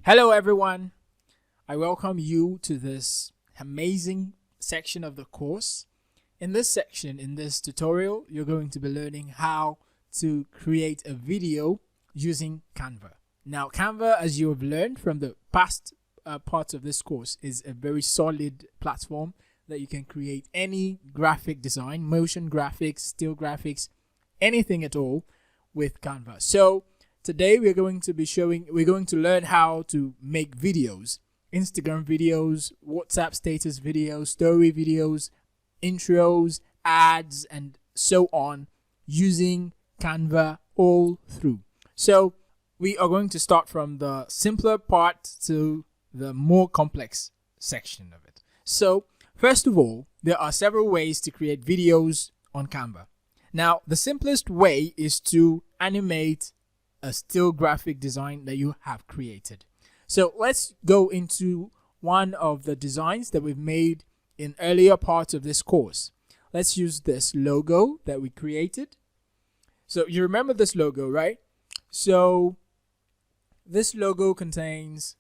Hello everyone, I welcome you to this amazing section of the course. In this section, in this tutorial, you're going to be learning how to create a video using Canva. Now Canva, as you have learned from the past parts of this course, is a very solid platform that you can create any graphic design, motion graphics, still graphics, anything at all with Canva. So today we're going to learn how to make videos, Instagram videos, WhatsApp status videos, story videos, intros, ads, and so on using Canva all through. So we are going to start from the simpler part to the more complex section of it. So first of all, there are several ways to create videos on Canva. Now, the simplest way is to animate a still graphic design that you have created. So let's go into one of the designs that we've made in earlier parts of this course. Let's use this logo that we created. So you remember this logo, right? So this logo contains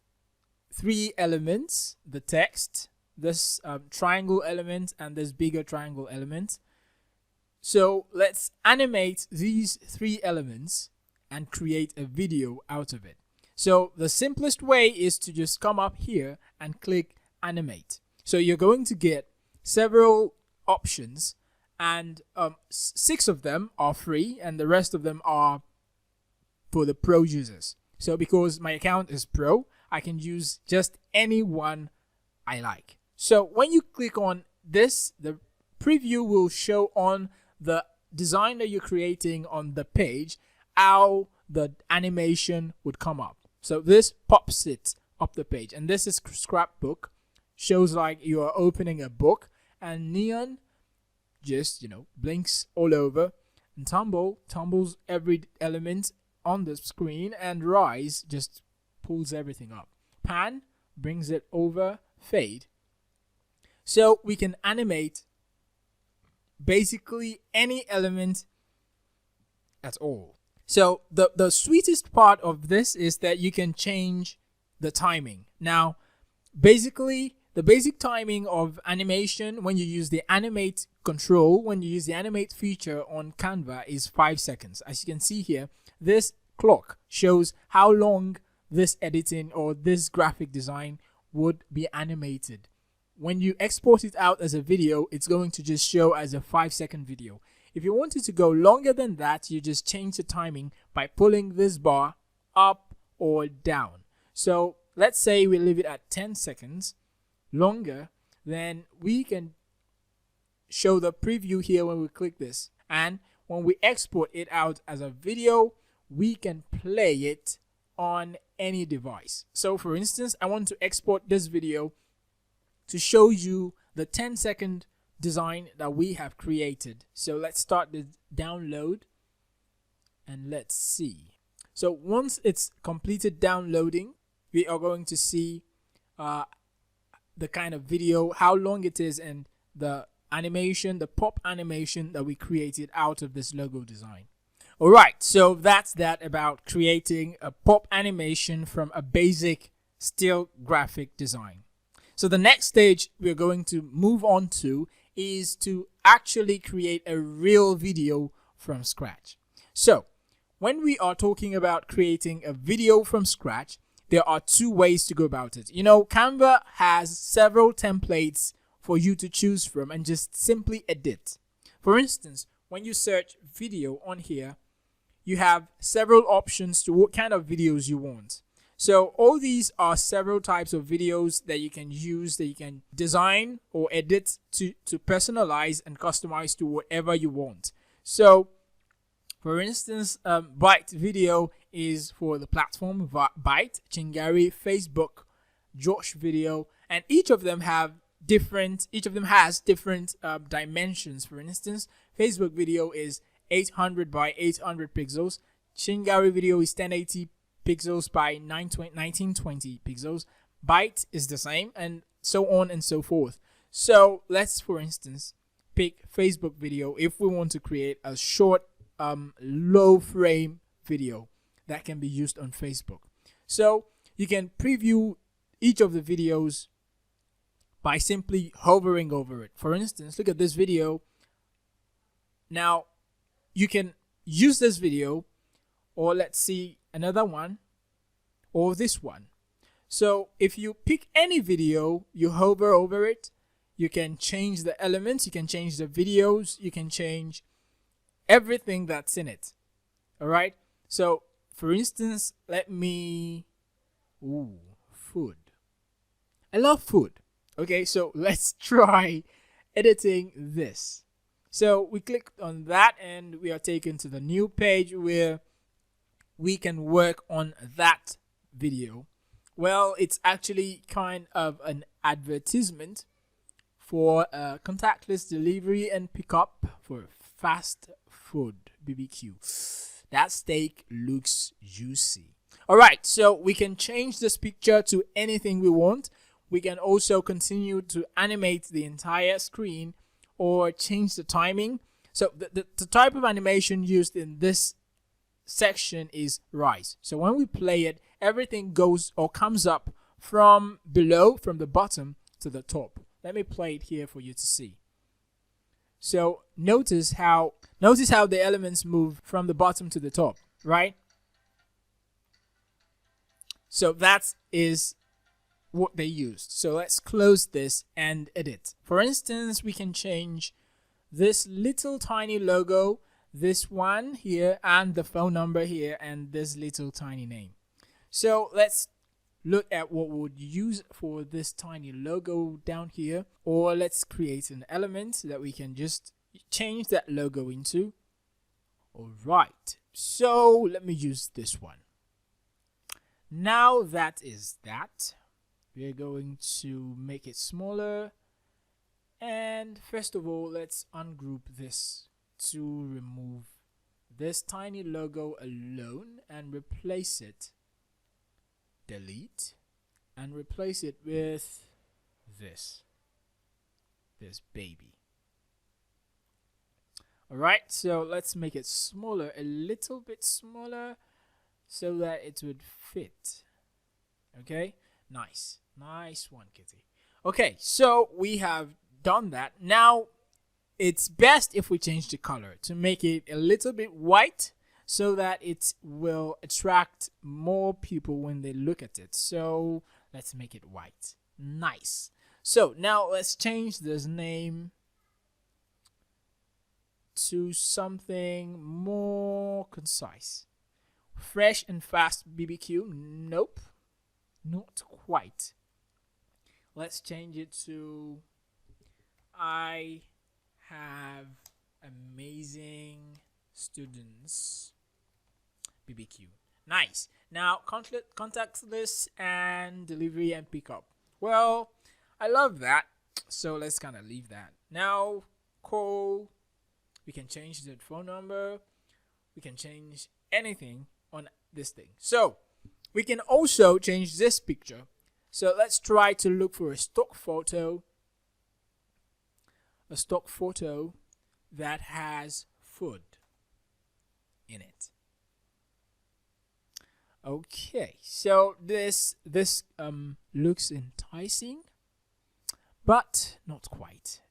three elements: the text, this triangle element, and this bigger triangle element. So let's animate these three elements and create a video out of it. So the simplest way is to just come up here and click animate. So you're going to get several options, and 6 of them are free and the rest of them are for the pro users. So because my account is pro, I can use just any one I like. So when you click on this, the preview will show on the design that you're creating on the page how the animation would come up. So this pops it up the page, and this is scrapbook, shows like you are opening a book, and neon just blinks all over, and tumbles every element on the screen, and rise just pulls everything up. Pan brings it over, fade. So we can animate basically any element at all. So the sweetest part of this is that you can change the timing. Now, basically, the basic timing of animation when you use the animate control, when you use the animate feature on Canva, is 5 seconds. As you can see here, this clock shows how long this editing or this graphic design would be animated. When you export it out as a video, it's going to just show as a 5-second video. If you wanted to go longer than that, you just change the timing by pulling this bar up or down. So let's say we leave it at 10 seconds longer, then we can show the preview here when we click this. And when we export it out as a video, we can play it on any device. So for instance, I want to export this video to show you the 10-second design that we have created. So let's start the download and let's see. So once it's completed downloading, we are going to see the kind of video, how long it is, and the animation, the pop animation that we created out of this logo design. Alright, so that's that about creating a pop animation from a basic still graphic design. So the next stage we're going to move on to is to actually create a real video from scratch. So when we are talking about creating a video from scratch, there are 2 ways to go about it. Canva has several templates for you to choose from and just simply edit. For instance, when you search video on here, you have several options to what kind of videos you want. So all these are several types of videos that you can use, that you can design or edit to personalize and customize to whatever you want. So for instance, Byte video is for the platform Byte, Chingari, Facebook, Josh video, and each of them has different dimensions. For instance, Facebook video is 800 by 800 pixels. Chingari video is 1080 pixels by 1920 pixels. Byte is the same, and so on and so forth. So let's, for instance, pick Facebook video if we want to create a short low frame video that can be used on Facebook. So you can preview each of the videos by simply hovering over it. For instance, look at this video. Now, you can use this video, or let's see another one, or this one. So if you pick any video, you hover over it, you can change the elements, you can change the videos, you can change everything that's in it. All right. So for instance, let me, food. I love food. Okay, so let's try editing this. So we click on that and we are taken to the new page where we can work on that video. Well, it's actually kind of an advertisement for contactless delivery and pickup for fast food BBQ. That steak looks juicy. All right, so we can change this picture to anything we want. We can also continue to animate the entire screen or change the timing. So the type of animation used in this section is rise. So when we play it, everything goes or comes up from below, from the bottom to the top. Let me play it here for you to see. So notice how the elements move from the bottom to the top, right? So that is what they used. So let's close this and edit. For instance, we can change this little tiny logo, this one here, and the phone number here, and this little tiny name. So let's look at what we would use for this tiny logo down here, or let's create an element that we can just change that logo into. All right, so let me use this one. Now that is that, we're going to make it smaller, and first of all, let's ungroup this to remove this tiny logo alone and replace it, delete, and replace it with this baby. All right, so let's make it smaller, a little bit smaller, so that it would fit. Okay, nice one, kitty. Okay, so we have done that. Now it's best if we change the color to make it a little bit white so that it will attract more people when they look at it. So let's make it white. Nice. So now let's change this name to something more concise. Fresh and fast BBQ. Nope, not quite. Let's change it to I have amazing students BBQ. Nice. Now contactless and delivery and pickup. Well, I love that, so let's kind of leave that. Now call, we can change the phone number, we can change anything on this thing. So we can also change this picture. So let's try to look for a stock photo that has food in it. Okay, so this looks enticing, but not quite.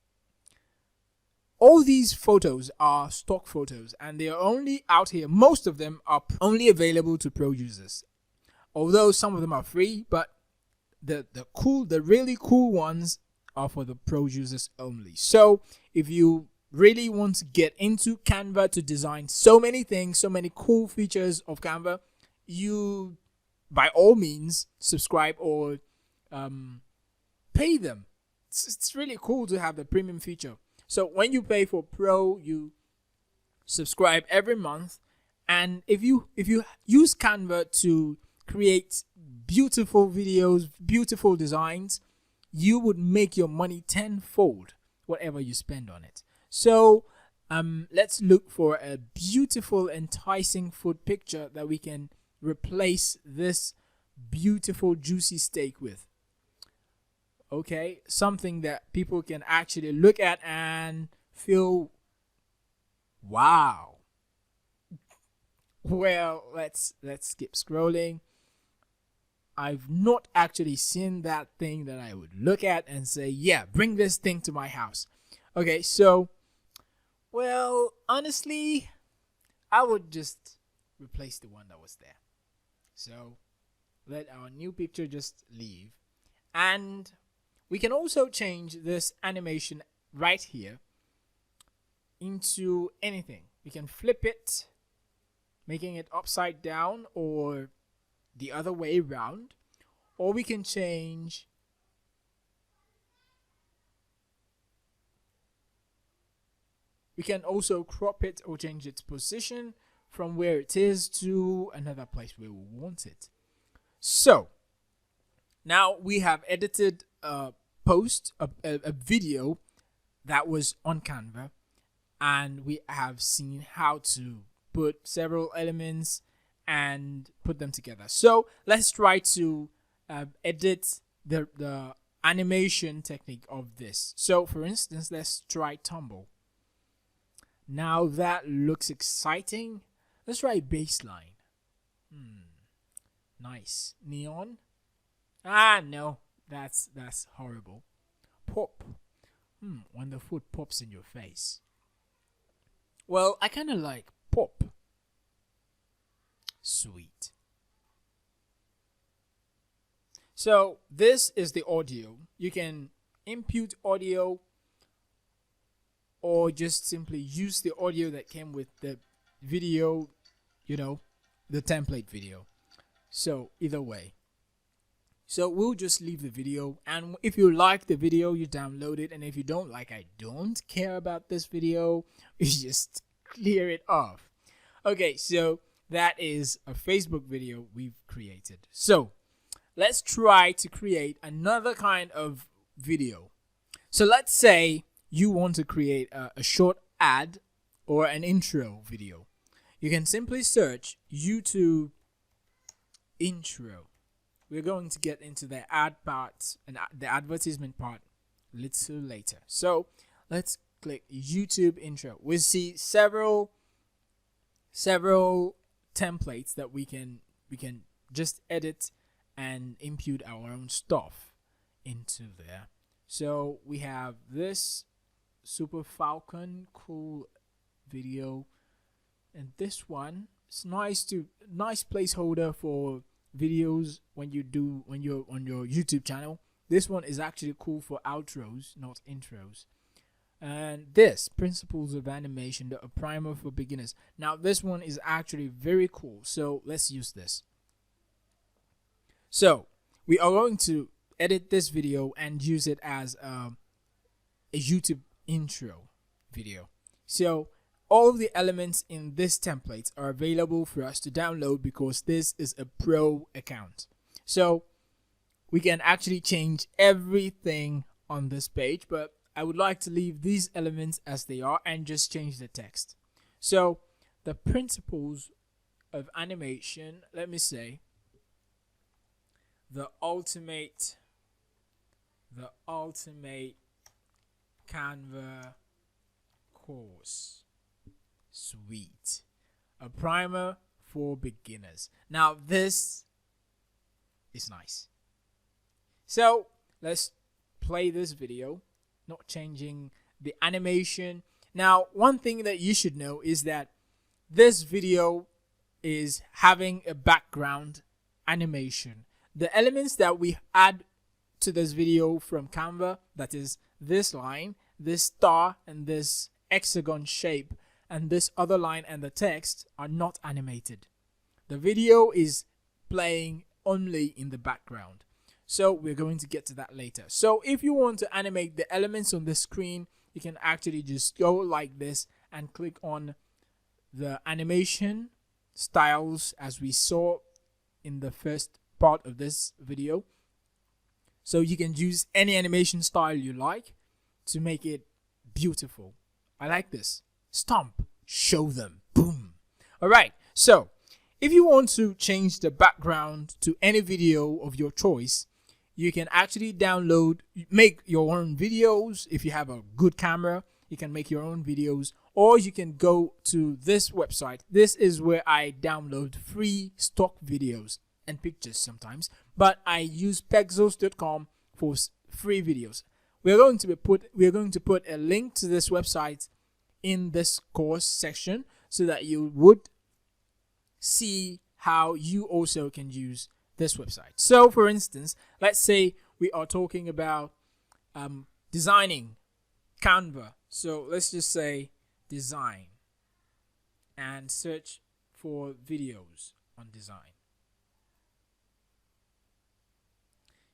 All these photos are stock photos, and they are only out here. Most of them are only available to pro users, although some of them are free, but the really cool ones are for the pro users only. So if you really want to get into Canva to design so many things, so many cool features of Canva, you by all means subscribe or pay them. It's really cool to have the premium feature. So when you pay for pro, you subscribe every month, and if you use Canva to create beautiful videos, beautiful designs, you would make your money tenfold whatever you spend on it. So let's look for a beautiful, enticing food picture that we can replace this beautiful juicy steak with. Okay, something that people can actually look at and feel, wow. Well, let's skip scrolling. I've not actually seen that thing that I would look at and say, yeah, bring this thing to my house. Okay, so, well, honestly, I would just replace the one that was there. So let our new picture just leave. And we can also change this animation right here into anything. We can flip it, making it upside down or the other way around, or we can change we can also crop it or change its position from where it is to another place where we want it. So now we have edited a video that was on Canva, and we have seen how to put several elements and put them together. So let's try to edit the animation technique of this. So for instance, let's try tumble. Now that looks exciting. Let's try baseline. Nice. Neon. No, that's horrible. Pop. When the foot pops in your face. Well, I kind of like pop. Sweet. So this is the audio. You can input audio or just simply use the audio that came with the video, the template video. So either way. So we'll just leave the video, and if you like the video, you download it, and if you don't like, I don't care about this video, you just clear it off. Okay, so that is a Facebook video we've created. So let's try to create another kind of video. So let's say you want to create a short ad or an intro video. You can simply search YouTube intro. We're going to get into the ad part and the advertisement part a little later. So let's click YouTube intro. We'll see several templates that we can just edit and input our own stuff into there. So we have this Super Falcon cool video, and this one is nice placeholder for videos when you're on your YouTube channel. This one is actually cool for outros, not intros. And this principles of animation, a primer for beginners. Now this one is actually very cool, so let's use this. So we are going to edit this video and use it as a YouTube intro video. So all of the elements in this template are available for us to download because this is a pro account. So we can actually change everything on this page, but I would like to leave these elements as they are and just change the text. So the principles of animation, let me say, the ultimate Canva course. Sweet. A primer for beginners. Now this is nice. So let's play this video, not changing the animation. Now one thing that you should know is that this video is having a background animation. The elements that we add to this video from Canva, that is this line, this star, and this hexagon shape, and this other line and the text, are not animated. The video is playing only in the background. So we're going to get to that later. So if you want to animate the elements on the screen, you can actually just go like this and click on the animation styles as we saw in the first part of this video. So you can use any animation style you like to make it beautiful. I like this. Stomp, show them, boom. Alright, so if you want to change the background to any video of your choice, you can actually make your own videos. If you have a good camera, you can make your own videos, or you can go to this website. This is where I download free stock videos and pictures sometimes, but I use pexels.com for free videos. We're going to put a link to this website in this course section so that you would see how you also can use this website. So for instance, let's say we are talking about designing Canva. So let's just say design and search for videos on design.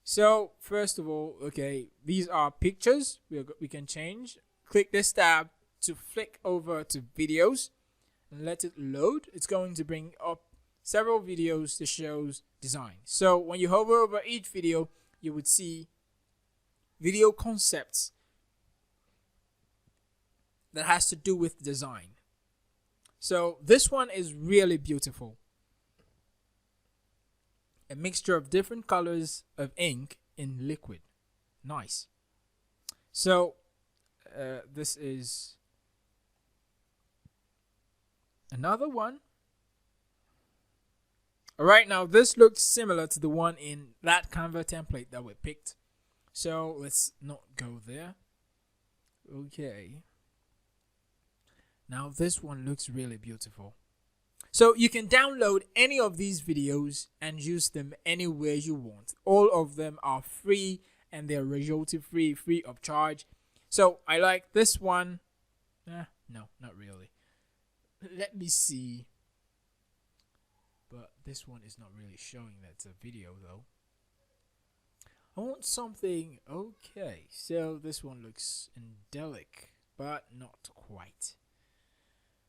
So first of all, okay, these are pictures. We can change. Click this tab to flick over to videos and let it load. It's going to bring up several videos that shows design. So when you hover over each video, you would see video concepts that has to do with design. So this one is really beautiful. A mixture of different colors of ink in liquid. Nice. So this is another one. Alright, now this looks similar to the one in that Canva template that we picked. So let's not go there. Okay. Now this one looks really beautiful. So you can download any of these videos and use them anywhere you want. All of them are free and they're royalty free, free of charge. So I like this one. No, not really. Let me see. But this one is not really showing that it's a video though. I want something. Okay, so this one looks angelic, but not quite.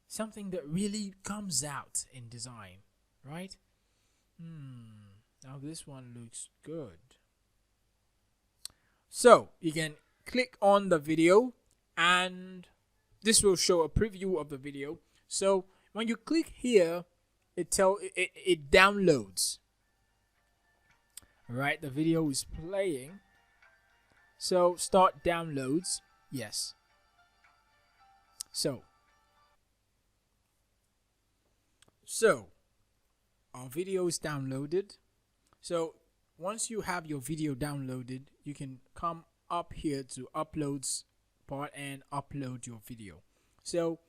Something that really comes out in design, right? Now this one looks good. So you can click on the video and this will show a preview of the video. So when you click here, it downloads. Alright, the video is playing. So start downloads. Yes. So our video is downloaded. So once you have your video downloaded, you can come up here to uploads part and upload your video. So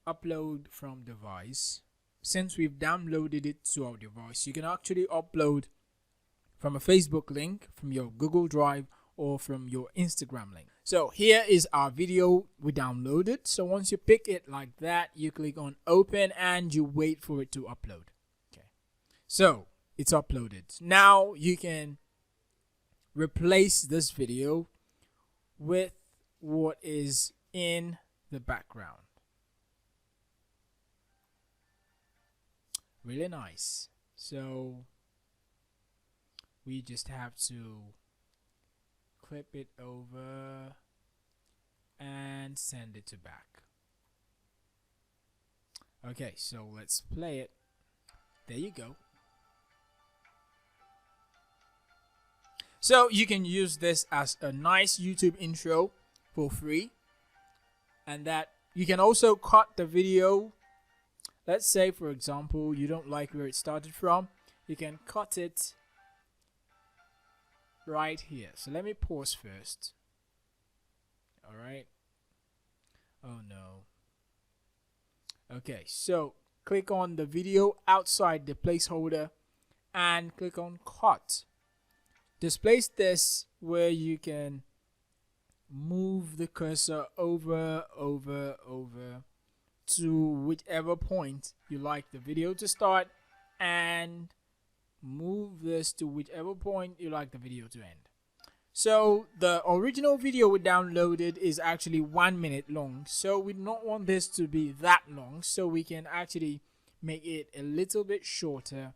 upload from device. Since we've downloaded it to our device, you can actually upload from a Facebook link, from your Google Drive, or from your Instagram link. So here is our video we downloaded. So once you pick it like that, you click on open and you wait for it to upload. Okay. So it's uploaded. Now you can replace this video with what is in the background. Really nice. So we just have to clip it over and send it to back. Okay, so let's play it. There you go. So you can use this as a nice YouTube intro for free, and that you can also cut the video. Let's say, for example, you don't like where it started from, you can cut it right here. So let me pause first. Alright. Oh no. Okay, so click on the video outside the placeholder and click on cut. Displace this where you can move the cursor over to whichever point you like the video to start, and move this to whichever point you like the video to end. So the original video we downloaded is actually 1 minute long, so we don't want this to be that long, so we can actually make it a little bit shorter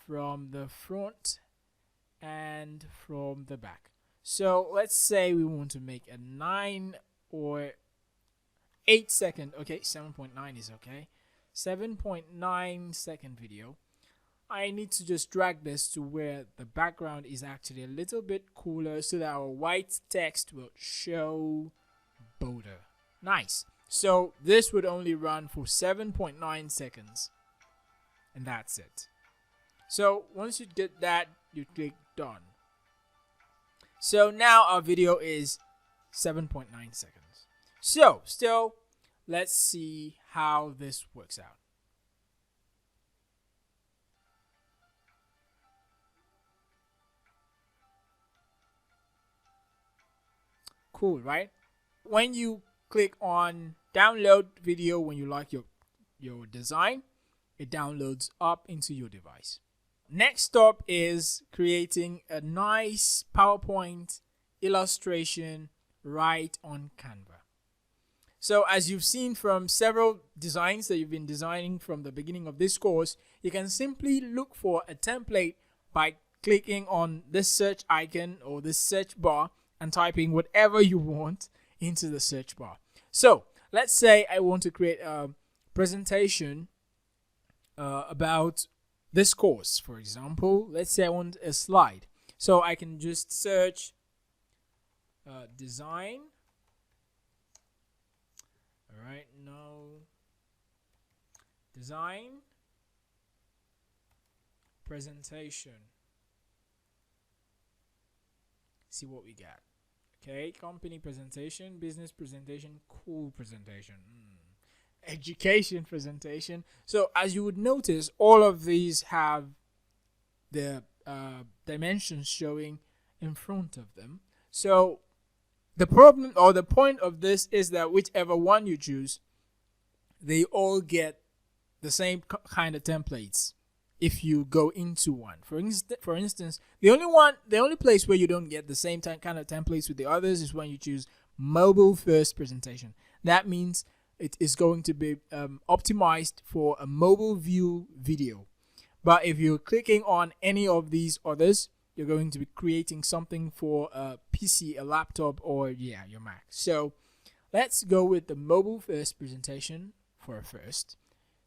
from the front and from the back. So let's say we want to make a 9 or 8 second, okay, 7.9 is okay, 7.9 second video. I need to just drag this to where the background is actually a little bit cooler so that our white text will show bolder. Nice. So this would only run for 7.9 seconds. And that's it. So once you get that, you click Done. So now our video is 7.9 seconds. So still, let's see how this works out. Cool, right? When you click on download video, when you like your design, it downloads up into your device. Next stop is creating a nice PowerPoint illustration right on Canva. So as you've seen from several designs that you've been designing from the beginning of this course, you can simply look for a template by clicking on this search icon or this search bar and typing whatever you want into the search bar. So let's say I want to create a presentation about this course. For example, let's say I want a slide. So I can just search design. All right, no. Design presentation. See what we got. Okay, company presentation, business presentation, cool presentation, education presentation. So as you would notice, all of these have the dimensions showing in front of them. So the problem or the point of this is that whichever one you choose, they all get the same kind of templates if you go into one. For instance, the only place where you don't get the same kind of templates with the others is when you choose mobile first presentation. That means it is going to be optimized for a mobile view video. But if you're clicking on any of these others, you're going to be creating something for a PC, a laptop, or your Mac. So let's go with the mobile first presentation for a first.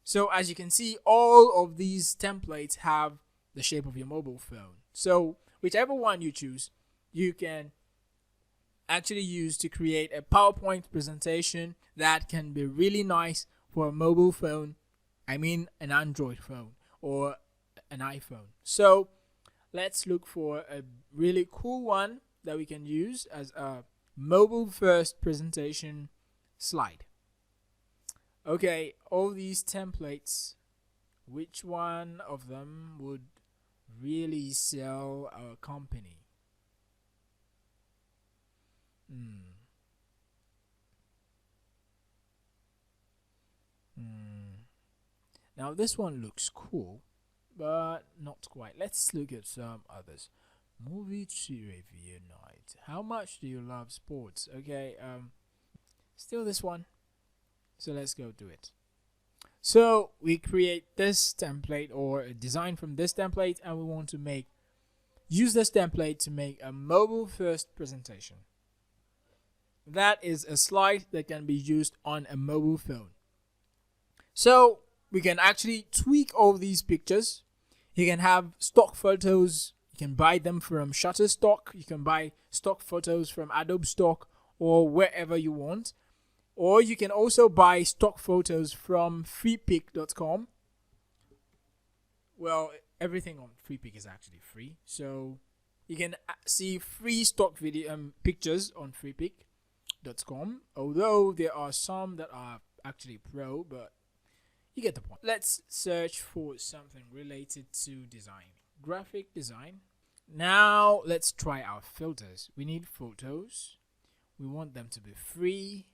So as you can see, all of these templates have the shape of your mobile phone. So whichever one you choose, you can actually use to create a PowerPoint presentation that can be really nice for a mobile phone. I mean an Android phone or an iPhone. So let's look for a really cool one that we can use as a mobile first presentation slide. Okay, all these templates, which one of them would really sell our company? Now this one looks cool, but not quite. Let's look at some others. Movie to review night. How much do you love sports? Okay, still this one. So let's go do it. So we create this template or a design from this template, and we want to use this template to make a mobile first presentation. That is a slide that can be used on a mobile phone. So we can actually tweak all these pictures. You can have stock photos. You can buy them from Shutterstock. You can buy stock photos from Adobe Stock or wherever you want. Or you can also buy stock photos from freepik.com. Well, everything on Freepik is actually free. So you can see free stock pictures on freepik.com. Although there are some that are actually pro, but you get the point. Let's search for something related to design. Graphic design. Now let's try our filters. We need photos. We want them to be free.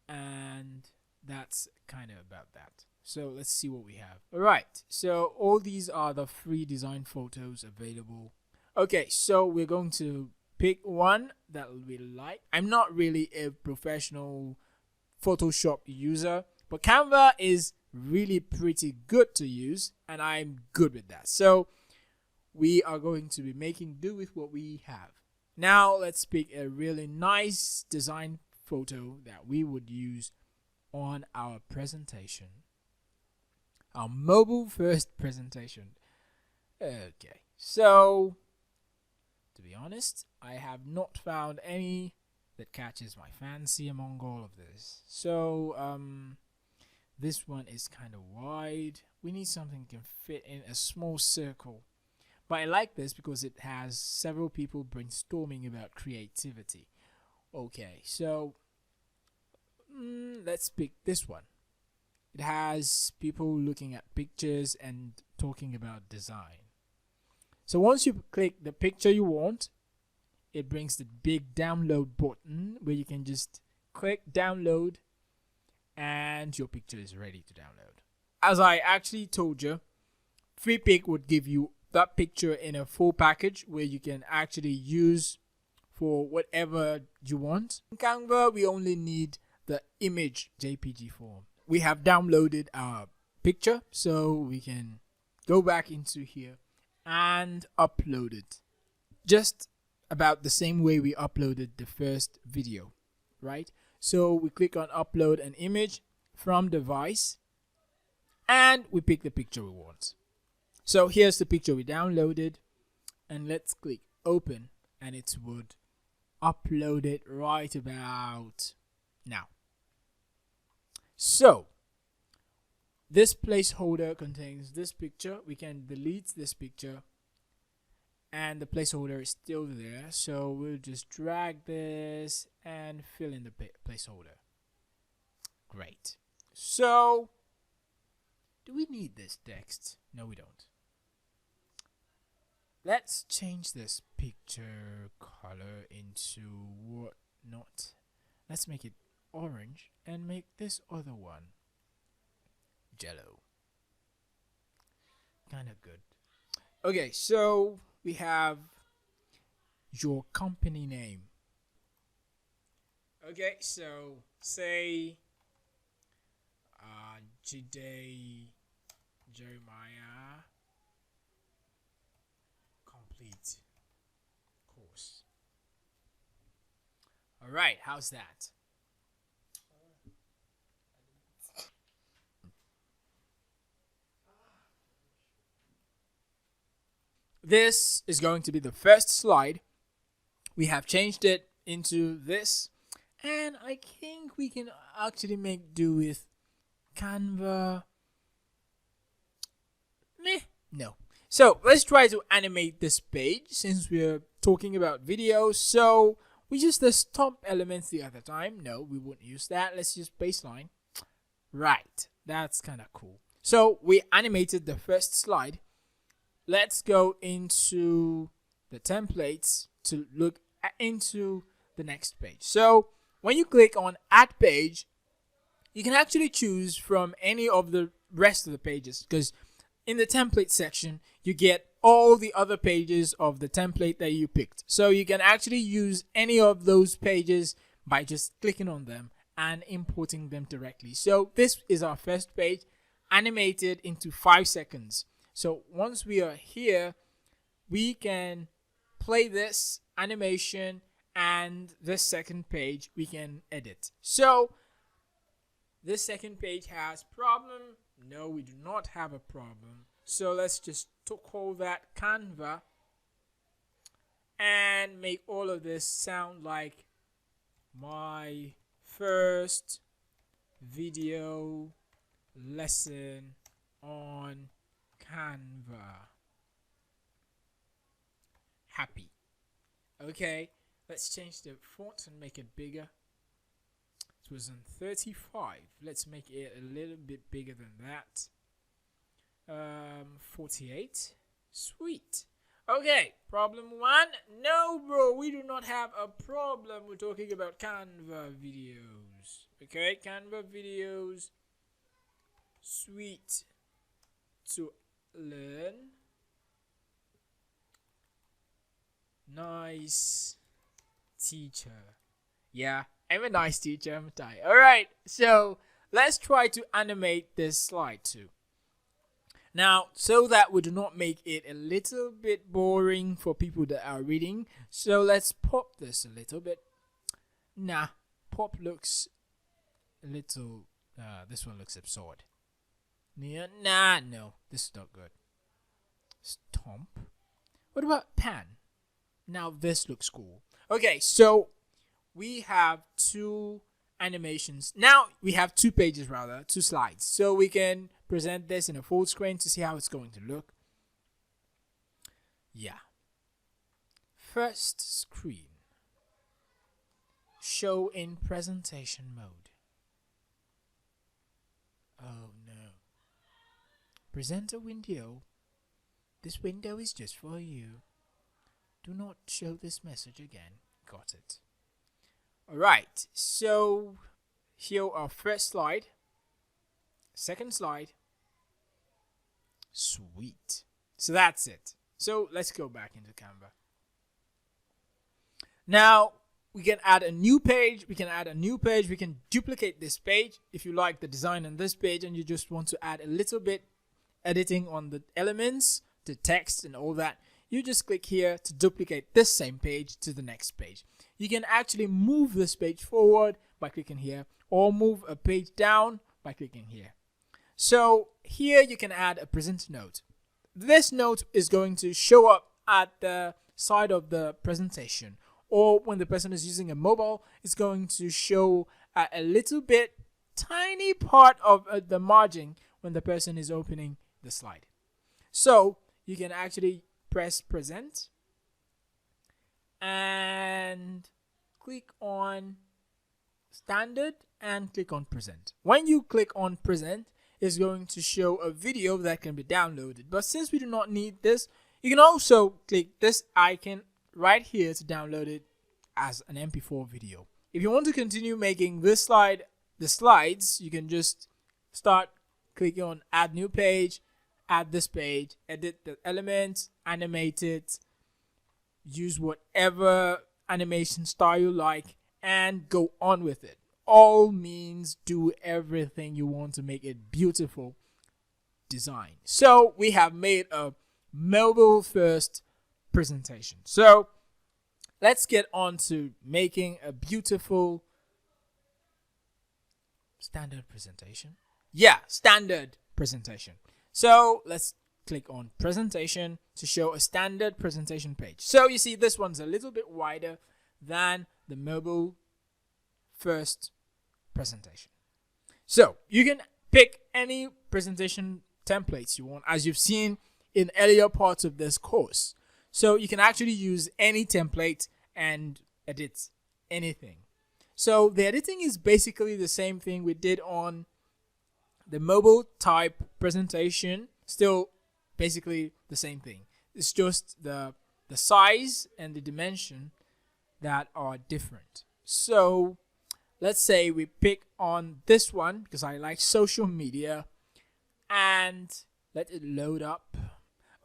And that's kind of about that. So let's see what we have. Alright, so all these are the free design photos available. Okay, so we're going to pick one that we like. I'm not really a professional Photoshop user, but Canva is really pretty good to use, and I'm good with that. So we are going to be making do with what we have. Now let's pick a really nice design photo that we would use on our presentation, our mobile first presentation. Okay, so to be honest, I have not found any that catches my fancy among all of this. So this one is kind of wide. We need something that can fit in a small circle. But I like this because it has several people brainstorming about creativity. Okay, so let's pick this one. It has people looking at pictures and talking about design. So once you click the picture you want, it brings the big download button where you can just click download and your picture is ready to download. As I actually told you, FreePic would give you that picture in a full package where you can actually use for whatever you want. In Canva, we only need the image JPG form. We have downloaded our picture, so we can go back into here and upload it. Just about the same way we uploaded the first video, right? So we click on upload an image from device and we pick the picture we want. So here's the picture we downloaded, and let's click open and it would upload it right about now. So this placeholder contains this picture. We can delete this picture and the placeholder is still there, so we'll just drag this and fill in the placeholder. Great. So do we need this text? No, we don't. Let's change this picture color into what not. Let's make it orange and make this other one yellow. Kind of good. Okay, so we have your company name. Okay, so say Jide Jeremiah complete course. All right, how's that? This is going to be the first slide. We have changed it into this, and I think we can actually make do with Canva. No. So let's try to animate this page since we're talking about videos. So we use the top elements the other time. No, we wouldn't use that. Let's use baseline. Right, that's kind of cool. So we animated the first slide. Let's go into the templates to look into the next page. So when you click on add page, you can actually choose from any of the rest of the pages, because in the template section, you get all the other pages of the template that you picked. So you can actually use any of those pages by just clicking on them and importing them directly. So this is our first page, animated into 5 seconds. So once we are here, we can play this animation and this second page we can edit. So this second page has problem. No, we do not have a problem. So let's just call that Canva and make all of this sound like my first video lesson on Canva. Happy. Okay, let's change the font and make it bigger. It was on 35. Let's make it a little bit bigger than that. 48. Sweet. Okay, problem 1. No, bro, we do not have a problem. We're talking about Canva videos. Okay, Canva videos. Sweet. To learn. Nice teacher. Yeah, I'm a nice teacher, I'm tired. Alright, so let's try to animate this slide too. Now, so that we do not make it a little bit boring for people that are reading, so let's pop this a little bit. Nah, pop looks a little, this one looks absurd. Yeah, nah, no, this is not good. Stomp. What about pan? Now this looks cool. Okay, so we have 2 animations. Now we have 2 pages rather, 2 slides. So we can present this in a full screen to see how it's going to look. Yeah. First screen. Show in presentation mode. Oh no. Presenter window. This window is just for you. Do not show this message again. Got it. Alright, so here our first slide. Second slide. Sweet. So that's it. So let's go back into Canva. Now we can add a new page. We can duplicate this page. If you like the design on this page and you just want to add a little bit editing on the elements, the text and all that, you just click here to duplicate this same page to the next page. You can actually move this page forward by clicking here, or move a page down by clicking here. So here you can add a presenter note. This note is going to show up at the side of the presentation, or when the person is using a mobile, it's going to show a little bit, tiny part of the margin when the person is opening the slide. So you can actually press present and click on standard and click on present. When you click on present, it's going to show a video that can be downloaded. But since we do not need this, you can also click this icon right here to download it as an MP4 video. If you want to continue making the slides, you can just start clicking on add new page, add this page, edit the elements, animate it, use whatever animation style you like, and go on with it. All means do everything you want to make it beautiful design. So we have made a mobile first presentation. So let's get on to making a beautiful standard presentation. Yeah, standard presentation. So let's click on presentation to show a standard presentation page. So you see this one's a little bit wider than the mobile first presentation. So you can pick any presentation templates you want, as you've seen in earlier parts of this course. So you can actually use any template and edit anything. So the editing is basically the same thing we did on the mobile type presentation. Still basically the same thing. It's just the size and the dimension that are different. So let's say we pick on this one because I like social media, and let it load up.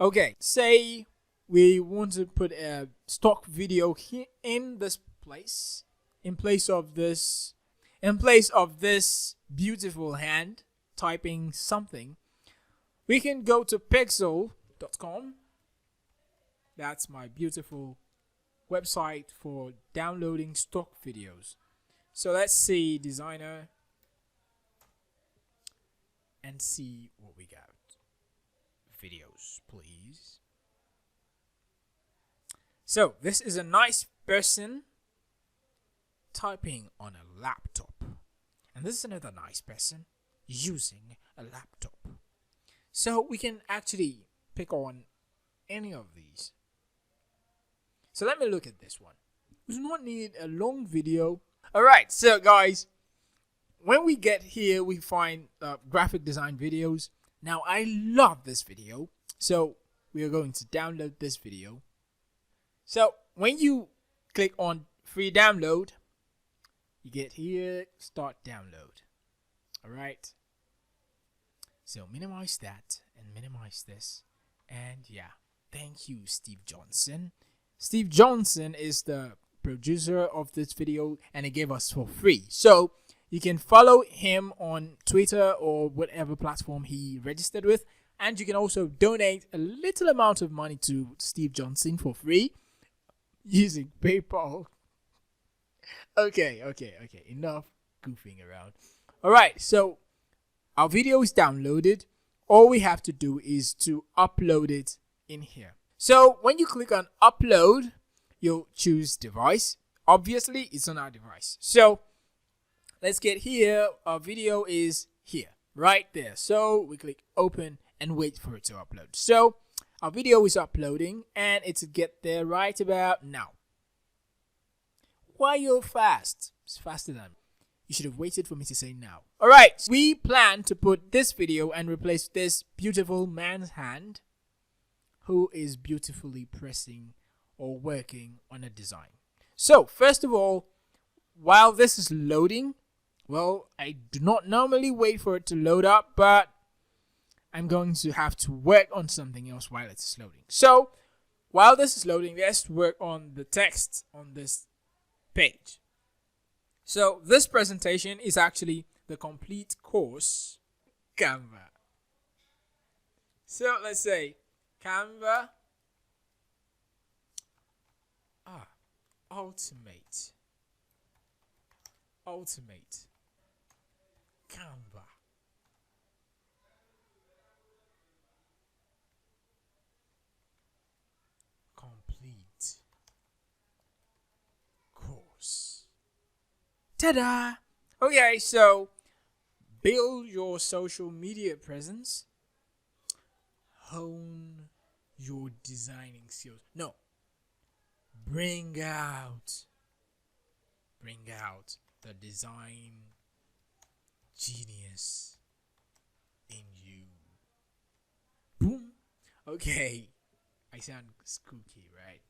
Okay, say we want to put a stock video here in this place, in place of this beautiful hand typing something. We can go to pixel.com. That's my beautiful website for downloading stock videos. So let's see designer and see what we got. Videos, please. So this is a nice person typing on a laptop, and this is another nice person using a laptop. So we can actually pick on any of these. So let me look at this one. We do not need a long video. Alright, so guys, when we get here, we find graphic design videos. Now I love this video, so we are going to download this video. So when you click on free download, you get here, start download. Alright, so minimize that and minimize this, and yeah, thank you, Steve Johnson. Steve Johnson is the producer of this video, and he gave us for free. So you can follow him on Twitter or whatever platform he registered with, and you can also donate a little amount of money to Steve Johnson for free using PayPal. Okay, enough goofing around. Alright, so our video is downloaded. All we have to do is to upload it in here. So when you click on upload, you'll choose device. Obviously, it's on our device. So let's get here. Our video is here, right there. So we click open and wait for it to upload. So Our video is uploading and it's get there right about now. Why you're fast? It's faster than me. You should have waited for me to say now. Alright, we plan to put this video and replace this beautiful man's hand who is beautifully pressing or working on a design. So, first of all, while this is loading, well, I do not normally wait for it to load up, but I'm going to have to work on something else while it's loading. So, while this is loading, let's work on the text on this page. So, this presentation is actually the complete course Canva. So, let's say Canva Ultimate Canva complete course. Ta-da! Okay, so build your social media presence, hone your designing skills. No, bring out the design genius in you. Boom. Okay, I sound spooky, right?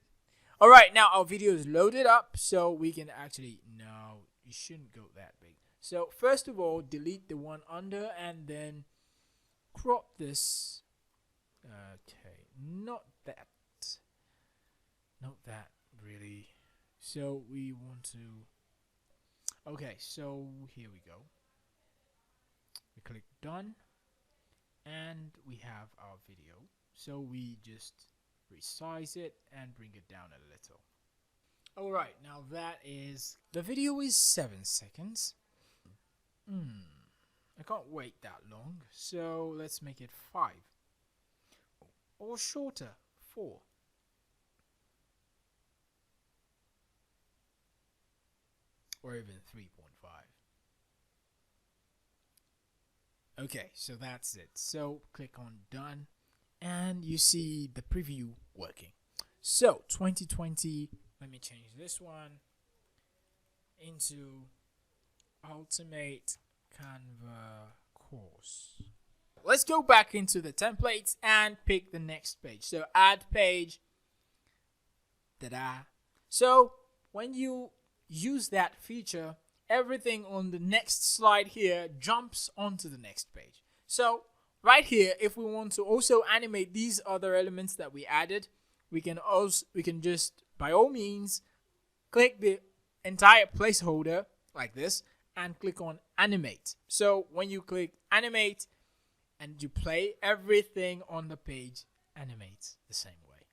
All right, now our video is loaded up, so we can actually, no, you shouldn't go that big. So first of all, delete the one under and then crop this. Okay, not that really. So we want to, okay, so here we go. We click done and we have our video. So we just resize it and bring it down a little. Alright, now that is, the video is 7 seconds. I can't wait that long, so let's make it 5. Or shorter, 4. Or even 3.5. Okay, so that's it. So click on done and you see the preview working. So 2020, let me change this one into Ultimate Canva course. Let's go back into the templates and pick the next page. So add page. Ta-da. So when you use that feature, everything on the next slide here jumps onto the next page. So right here, if we want to also animate these other elements that we added, we can just by all means click the entire placeholder like this and click on animate. So when you click animate and you play, everything on the page animates the same way.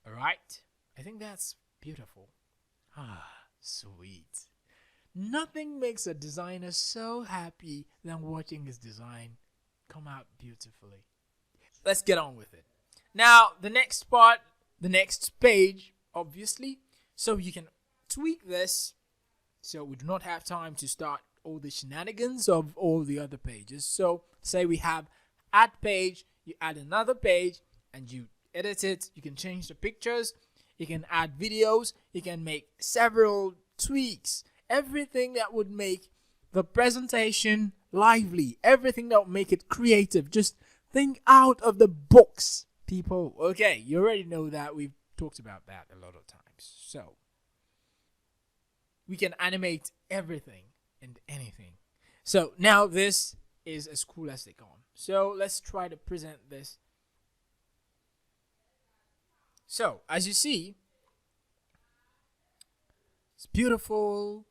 Alright, I think that's beautiful. Sweet. Nothing makes a designer so happy than watching his design come out beautifully. Let's get on with it. Now, the next part, the next page, obviously, so you can tweak this. So we do not have time to start all the shenanigans of all the other pages. So say we have add page, you add another page and you edit it. You can change the pictures. You can add videos. You can make several tweaks. Everything that would make the presentation lively. Everything that would make it creative. Just think out of the box, people. Okay, you already know that. We've talked about that a lot of times. So we can animate everything and anything. So now this is as cool as they come. So let's try to present this. So as you see, it's beautiful.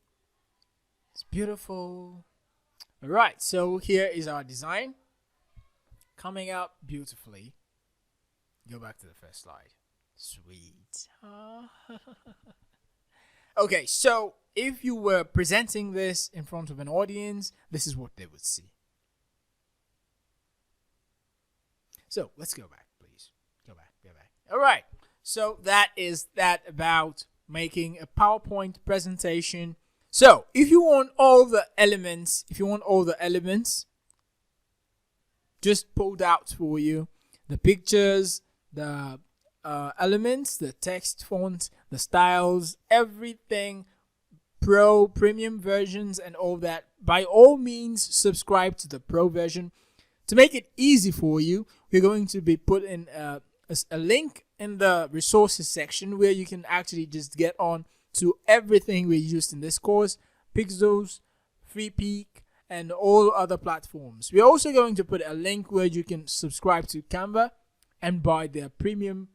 It's beautiful. All right, so here is our design coming out beautifully. Go back to the first slide. Sweet. Okay, so if you were presenting this in front of an audience, this is what they would see. So let's go back, please. Go back. All right. So that is that about making a PowerPoint presentation. So if you want all the elements, just pulled out for you, the pictures, the elements, the text font, the styles, everything, premium versions and all that. By all means, subscribe to the pro version. To make it easy for you, we're going to be putting a link in the resources section where you can actually just get on to everything we used in this course, Pixels, FreePeak, and all other platforms. We're also going to put a link where you can subscribe to Canva and buy their premium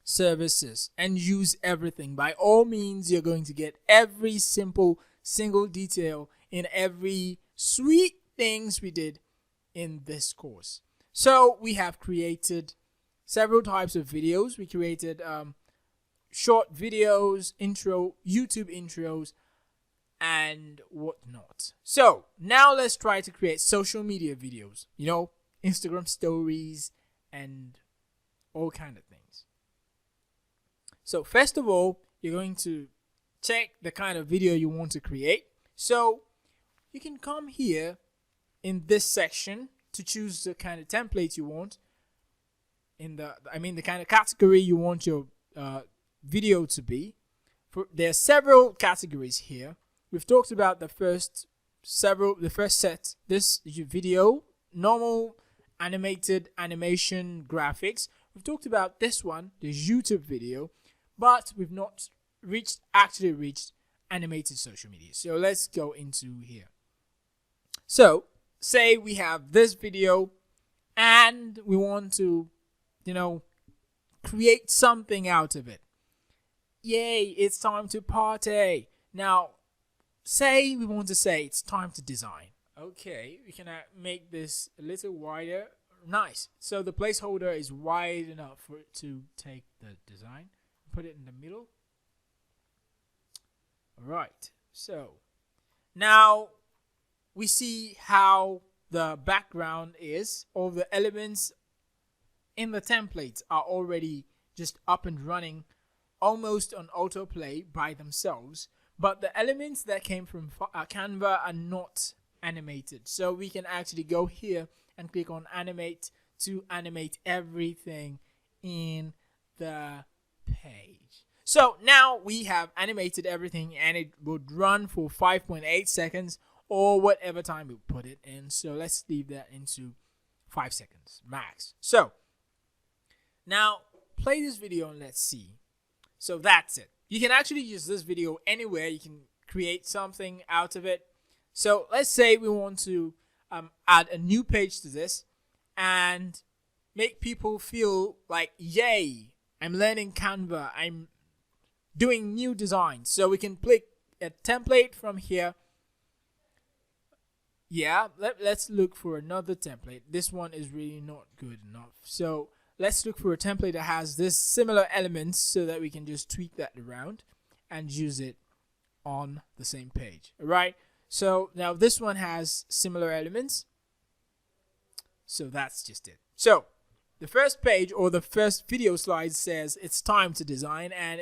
services and use everything. By all means, you're going to get every single detail in every sweet things we did in this course. So we have created several types of videos. We created short videos, YouTube intros, and whatnot. So now let's try to create social media videos, Instagram stories and all kind of things. So first of all, you're going to check the kind of video you want to create. So you can come here in this section to choose the kind of template you want, the kind of category you want your video to be. There are several categories here. We've talked about the first set, this video, normal, animated, animation, graphics. We've talked about this one, the YouTube video, but we've not actually reached animated social media. So let's go into here. So say we have this video and we want to, create something out of it. Yay, it's time to party. Now, say we want to say it's time to design. Okay, we can make this a little wider. Nice. So the placeholder is wide enough for it to take the design. Put it in the middle. Alright, so now we see how the background is. All the elements in the templates are already just up and running, almost on autoplay by themselves. But the elements that came from Canva are not animated. So we can actually go here and click on animate to animate everything in the page. So now we have animated everything and it would run for 5.8 seconds or whatever time we put it in. So let's leave that into 5 seconds max. So now play this video and let's see. So that's it. You can actually use this video anywhere. You can create something out of it. So let's say we want to add a new page to this and make people feel like, yay, I'm learning Canva, I'm doing new designs. So we can click a template from here. Yeah, let's look for another template. This one is really not good enough. So let's look for a template that has this similar elements so that we can just tweak that around and use it on the same page. All right. So now this one has similar elements. So that's just it. So the first page or the first video slide says it's time to design, and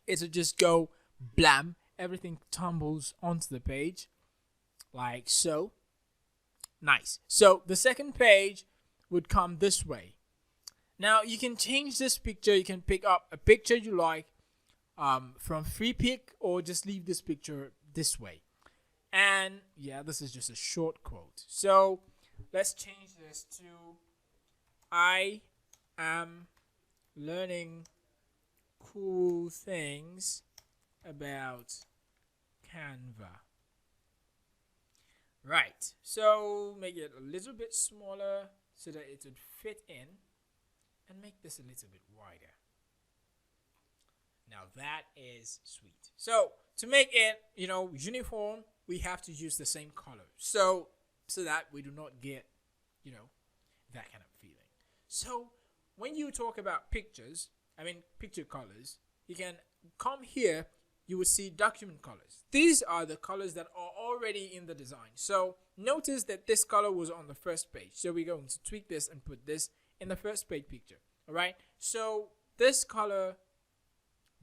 it'll just go blam. Everything tumbles onto the page like so. Nice. So the second page would come this way. Now you can change this picture. You can pick up a picture you like from FreePick, or just leave this picture this way. And yeah, this is just a short quote. So let's change this to I am learning cool things about Canva. Right, so make it a little bit smaller so that it would fit in, and make this a little bit wider. Now that is sweet. So to make it, uniform, we have to use the same color. So that we do not get, that kind of feeling. So when you talk about pictures, picture colors, you can come here, you will see document colors. These are the colors that are already in the design. So notice that this color was on the first page. So we're going to tweak this and put this in the first page picture. All right. So this color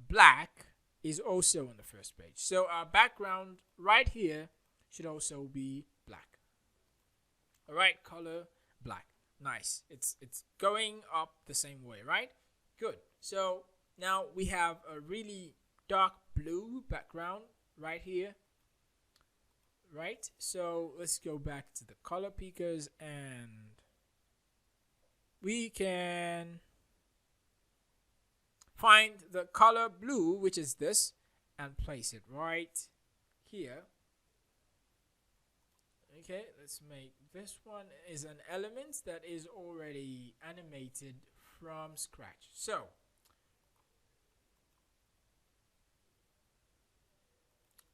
black is also on the first page. So our background right here should also be black. All right. Color black. Nice. It's going up the same way, right? Good. So now we have a really dark blue background right here. Right? So let's go back to the color pickers and we can find the color blue, which is this, and place it right here. Okay, let's make this one is an element that is already animated from scratch. So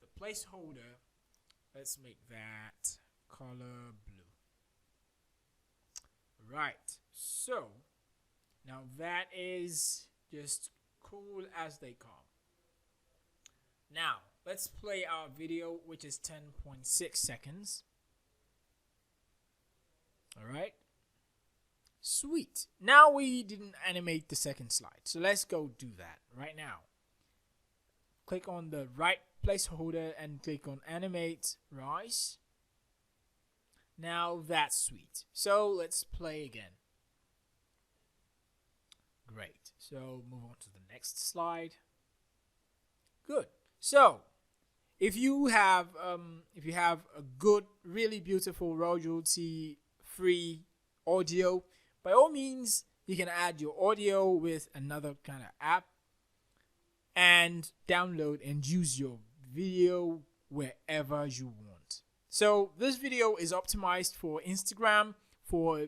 the placeholder, let's make that color blue. Right, so now that is just cool as they come. Now let's play our video, which is 10.6 seconds. Alright, sweet. Now we didn't animate the second slide, so let's go do that right now. Click on the right placeholder and click on animate rise. Now that's sweet. So let's play again. Great. So move on to the next slide. Good. So if you have a good, really beautiful royalty free audio, by all means you can add your audio with another kind of app and download and use your video wherever you want. So this video is optimized for Instagram, for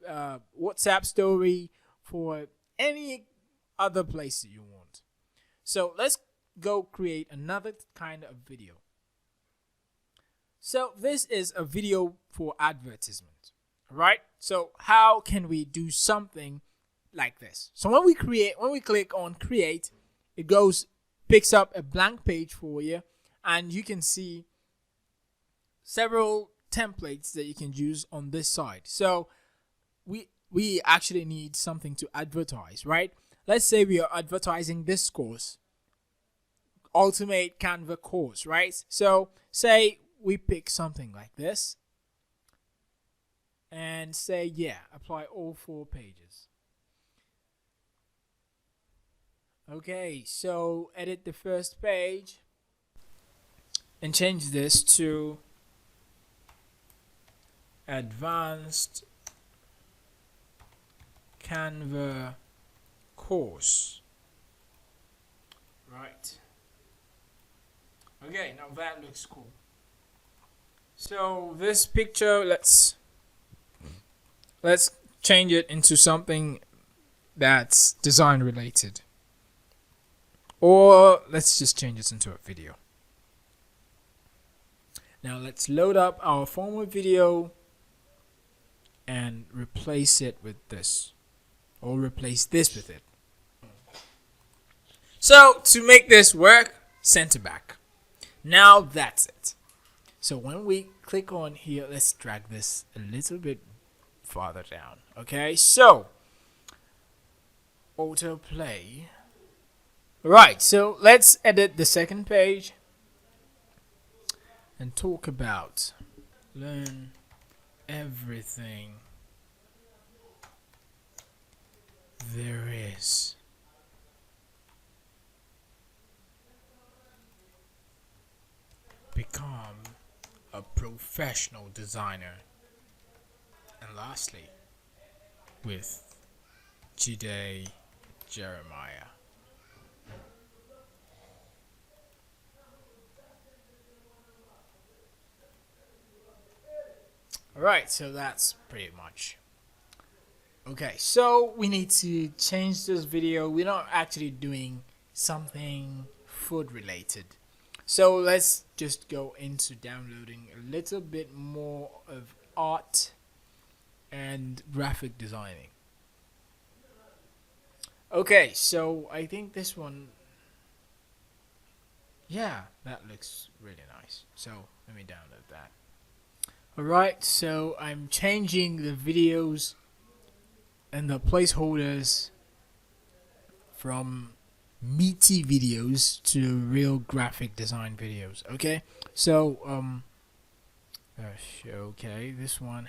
WhatsApp story, for any other place that you want. So let's go create another kind of video. So this is a video for advertisement. Right? So how can we do something like this? So when we click on create, it picks up a blank page for you, and you can see several templates that you can use on this side. So we actually need something to advertise, right? Let's say we are advertising this course, Ultimate Canva course, right? So say we pick something like this and say, yeah, apply all 4 pages. Okay, so edit the first page and change this to Advanced Canva course. Right. Okay, now that looks cool. So this picture, let's change it into something that's design related. Or let's just change it into a video. Now let's load up our former video and replace it with this. Or replace this with it. So to make this work, center back. Now that's it. So when we click on here, let's drag this a little bit farther down. Okay, so autoplay. Right, so let's edit the second page and talk about learn everything there is. Become a professional designer. And lastly, with Jide Jeremiah. Alright, so that's pretty much. Okay, so we need to change this video. We're not actually doing something food related. So let's just go into downloading a little bit more of art and graphic designing. Okay, so I think this one, yeah, that looks really nice. So let me download that. Alright, so I'm changing the videos and the placeholders from meaty videos to real graphic design videos. Okay, so okay, this one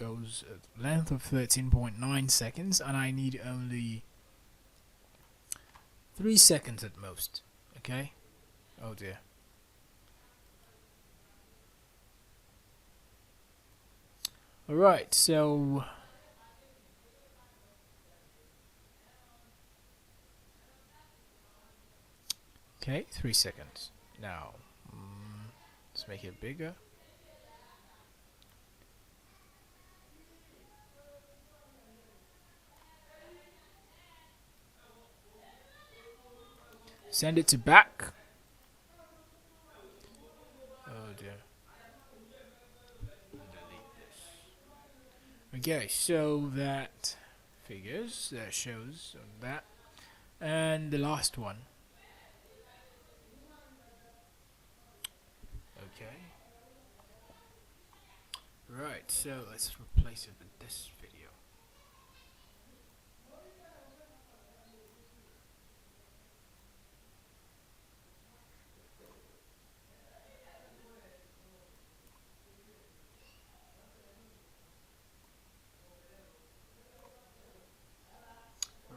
goes a length of 13.9 seconds, and I need only 3 seconds at most. Okay? Oh dear. Alright, so okay, 3 seconds. Now, let's make it bigger. Send it to back. Oh dear. Okay, so that shows on that. And the last one. Okay. Right, so let's replace it with this video.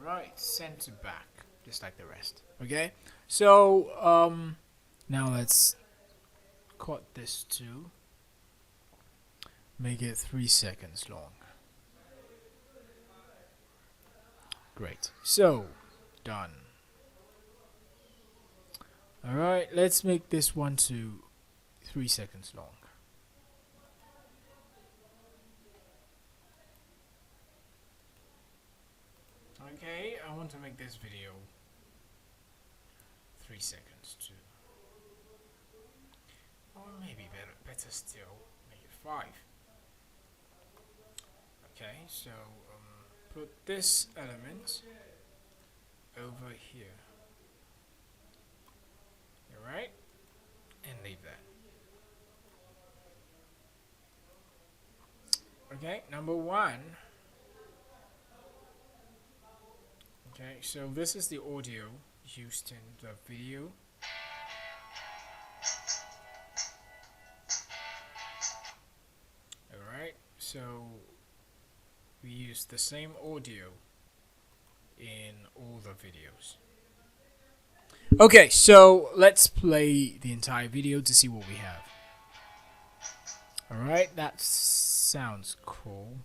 Right, send to back, just like the rest. Okay, so now let's cut this to make it 3 seconds long. Great, so done. Alright, let's make this one to 3 seconds long. Okay, I want to make this video 3 seconds too. Or maybe better still, make it 5. Okay, so put this element over here. Alright? And leave that. Okay, number 1. Okay, so this is the audio used in the video. Alright, so we use the same audio in all the videos. Okay, so let's play the entire video to see what we have. Alright, that sounds cool.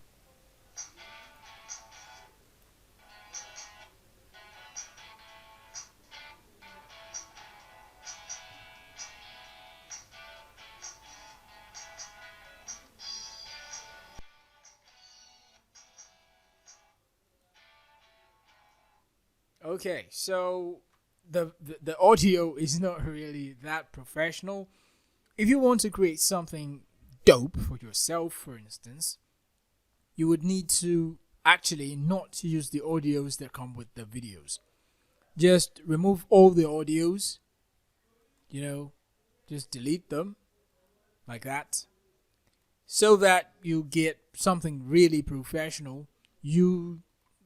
Okay, so the audio is not really that professional. If you want to create something dope for yourself, for instance, you would need to actually not use the audios that come with the videos. Just remove all the audios, just delete them like that, so that you get something really professional. You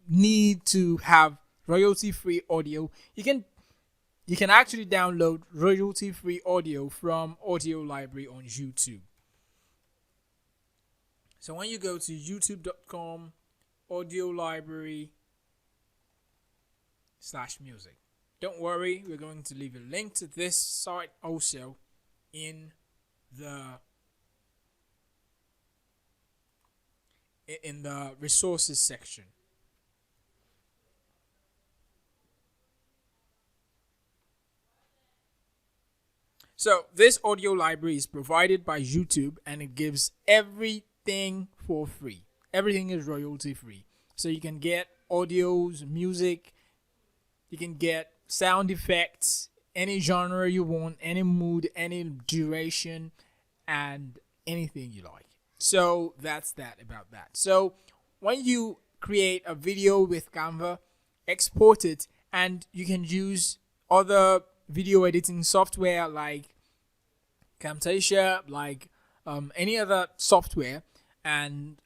need to have royalty-free audio. You can actually download royalty-free audio from Audio Library on YouTube. So when you go to youtube.com audio library /music, don't worry, we're going to leave a link to this site also in the resources section. So this audio library is provided by YouTube, and it gives everything for free. Everything is royalty free. So you can get audios, music, you can get sound effects, any genre you want, any mood, any duration, and anything you like. So that's that about that. So when you create a video with Canva, export it, and you can use other video editing software like Camtasia, like any other software, and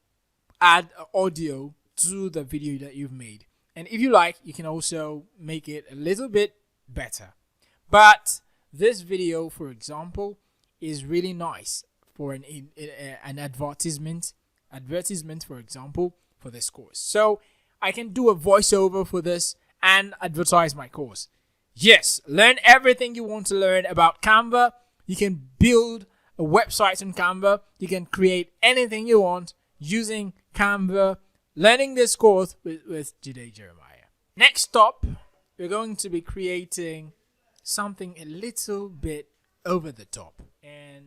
add audio to the video that you've made. And if you like, you can also make it a little bit better. But this video, for example, is really nice for an advertisement advertisement, for example, for this course. So I can do a voiceover for this and advertise my course. Yes, learn everything you want to learn about Canva. You can build a website on Canva. You can create anything you want using Canva. Learning this course with Jide Jeremiah. Next stop, we're going to be creating something a little bit over the top and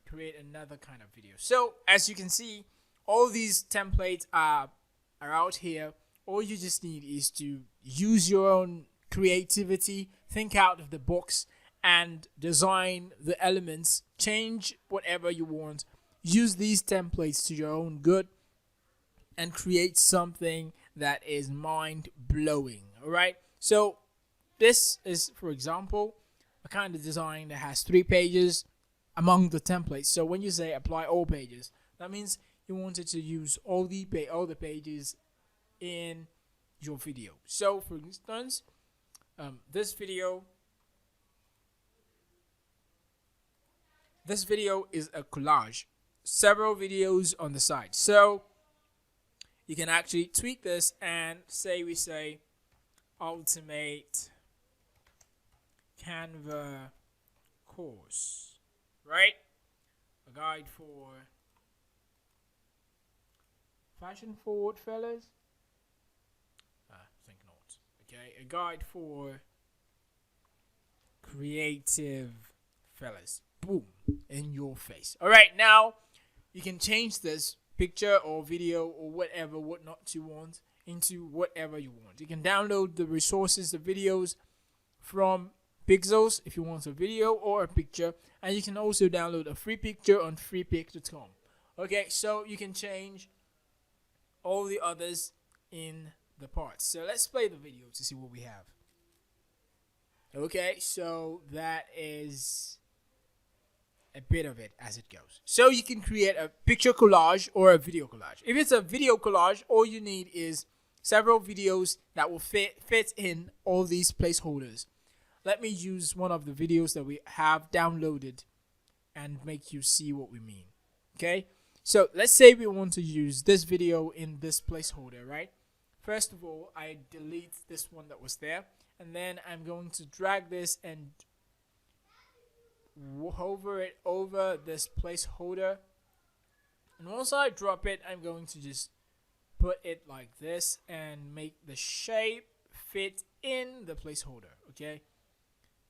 create another kind of video. So as you can see, all these templates are out here. All you just need is to use your own creativity, think out of the box, and design the elements, change whatever you want, use these templates to your own good, and create something that is mind-blowing. All right, so this is, for example, a kind of design that has 3 pages among the templates. So when you say apply all pages, that means you wanted to use all the pages in your video. So for instance, this video is a collage, several videos on the side. So you can actually tweak this and we say Ultimate Canva course, right? A guide for fashion forward fellas. Think not. Okay, a guide for creative fellas. Boom, in your face. All right, now you can change this picture or video or whatnot you want into whatever you want. You can download the resources, the videos from Pixels if you want a video or a picture, and you can also download a free picture on freepik.com. Okay, so you can change all the others in the parts. So let's play the video to see what we have. Okay, so that is a bit of it as it goes. So you can create a picture collage or a video collage. If it's a video collage, all you need is several videos that will fit in all these placeholders. Let me use one of the videos that we have downloaded and make you see what we mean. Okay, so let's say we want to use this video in this placeholder, right? First of all, I delete this one that was there, and then I'm going to drag this and hover it over this placeholder, and once I drop it, I'm going to just put it like this and make the shape fit in the placeholder. Okay,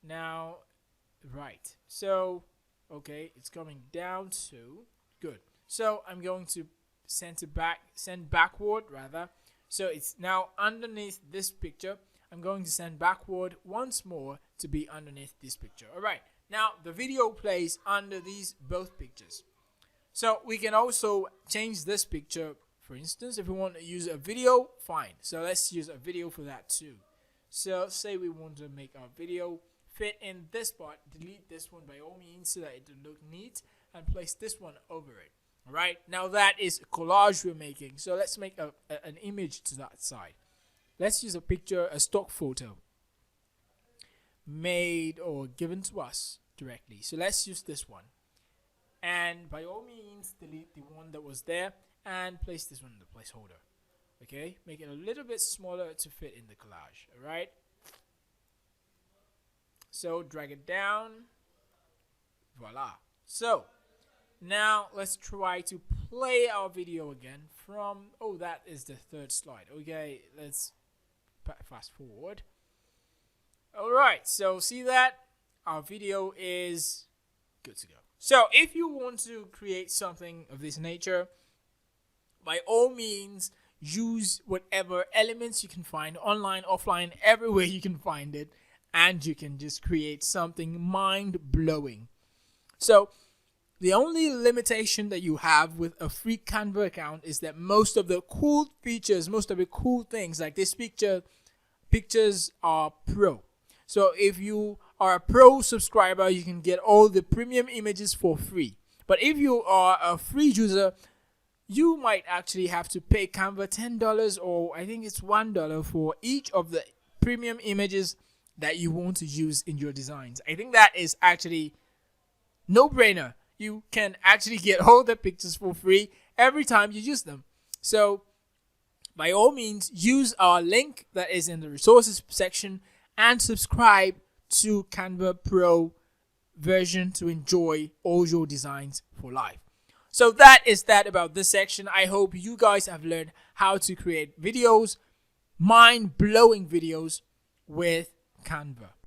now right, so okay, it's coming down to good. So I'm going to send backward rather. So it's now underneath this picture. I'm going to send backward once more to be underneath this picture. All right, now the video plays under these both pictures. So we can also change this picture. For instance, if we want to use a video, fine. So let's use a video for that too. So say we want to make our video fit in this part, delete this one by all means so that it will look neat, and place this one over it. All right, now that is a collage we're making. So let's make an image to that side. Let's use a picture, a stock photo made or given to us directly. So let's use this one, and by all means delete the one that was there and place this one in the placeholder. Okay, make it a little bit smaller to fit in the collage. All right, so drag it down. Voila. So now let's try to play our video again from, oh, that is the third slide. Okay, let's fast forward. All right, so see that our video is good to go. So if you want to create something of this nature, by all means use whatever elements you can find online, offline, everywhere you can find it, and you can just create something mind-blowing. So the only limitation that you have with a free Canva account is that most of the cool features, most of the cool things like this pictures are pro. So if you are a pro subscriber, you can get all the premium images for free. But if you are a free user, you might actually have to pay Canva $10 or I think it's $1 for each of the premium images that you want to use in your designs. I think that is actually no-brainer. You can actually get all the pictures for free every time you use them. So by all means, use our link that is in the resources section and subscribe to Canva Pro version to enjoy all your designs for life. So that is that about this section. I hope you guys have learned how to create videos, mind-blowing videos with Canva.